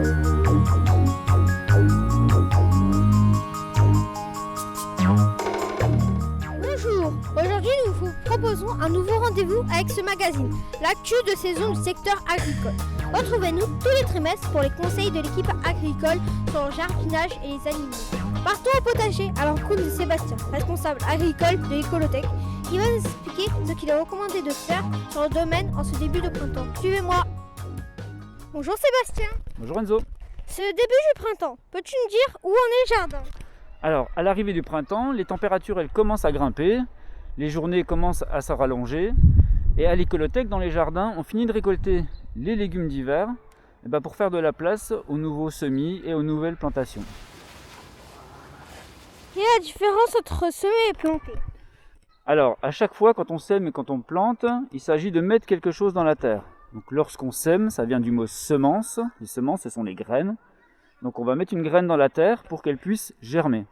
Bonjour, aujourd'hui nous vous proposons un nouveau rendez-vous avec ce magazine, l'actu de saison du secteur agricole. Retrouvez-nous tous les trimestres pour les conseils de l'équipe agricole sur le jardinage et les animaux. Partons au potager à l'encontre de Sébastien, responsable agricole de l'Écolotech. Il va nous expliquer ce qu'il est recommandé de faire sur le domaine en ce début de printemps. Suivez-moi. Bonjour Sébastien. Bonjour Enzo. C'est le début du printemps. Peux-tu me dire où en est le jardin ? Alors, à l'arrivée du printemps, les températures elles commencent à grimper, les journées commencent à se rallonger, et à l'Écolotech, dans les jardins, on finit de récolter les légumes d'hiver pour faire de la place aux nouveaux semis et aux nouvelles plantations. Quelle est la différence entre semer et planter ? Alors, à chaque fois, quand on sème et quand on plante, il s'agit de mettre quelque chose dans la terre. Donc, lorsqu'on sème, ça vient du mot semence. Les semences, ce sont les graines. Donc, on va mettre une graine dans la terre pour qu'elle puisse germer.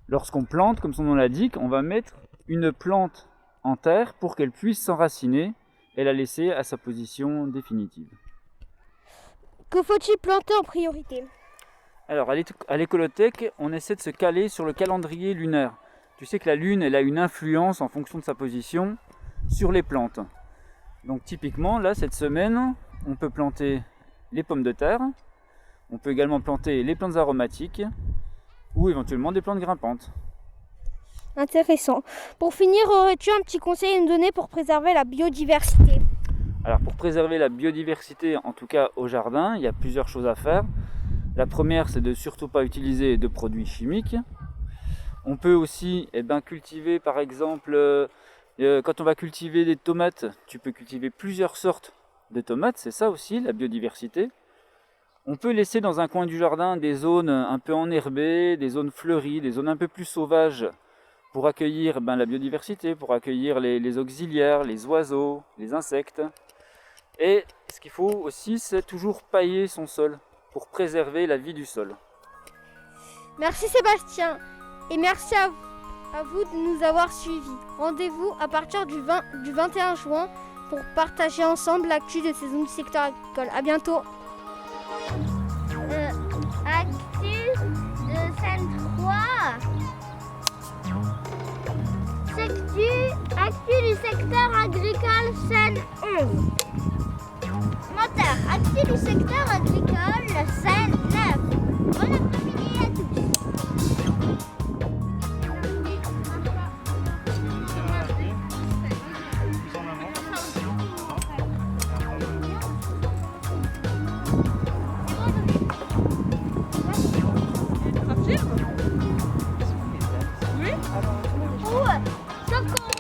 Lorsqu'on plante, comme son nom l'indique, on va mettre une plante en terre pour qu'elle puisse s'enraciner et la laisser à sa position définitive. Que faut-il planter en priorité ? Alors, à l'Écolotech, on essaie de se caler sur le calendrier lunaire. Tu sais que la Lune, elle a une influence en fonction de sa position sur les plantes. Donc typiquement, là, cette semaine, on peut planter les pommes de terre, on peut également planter les plantes aromatiques ou éventuellement des plantes grimpantes. Intéressant. Pour finir, aurais-tu un petit conseil à nous donner pour préserver la biodiversité ? Alors pour préserver la biodiversité, en tout cas au jardin, il y a plusieurs choses à faire. La première, c'est de surtout pas utiliser de produits chimiques. On peut aussi cultiver, par exemple, quand on va cultiver des tomates, tu peux cultiver plusieurs sortes de tomates, c'est ça aussi la biodiversité. On peut laisser dans un coin du jardin des zones un peu enherbées, des zones fleuries, des zones un peu plus sauvages pour accueillir la biodiversité, pour accueillir les auxiliaires, les oiseaux, les insectes. Et ce qu'il faut aussi, c'est toujours pailler son sol pour préserver la vie du sol. Merci Sébastien et merci à vous de nous avoir suivis. Rendez-vous à partir du 21 juin pour partager ensemble l'actu de saison du secteur agricole. À bientôt. Actu de scène 3. Actu du secteur agricole scène 11. Moteur, actu du secteur agricole scène 9. Bon après-midi à tous. Oui. Sauf qu'on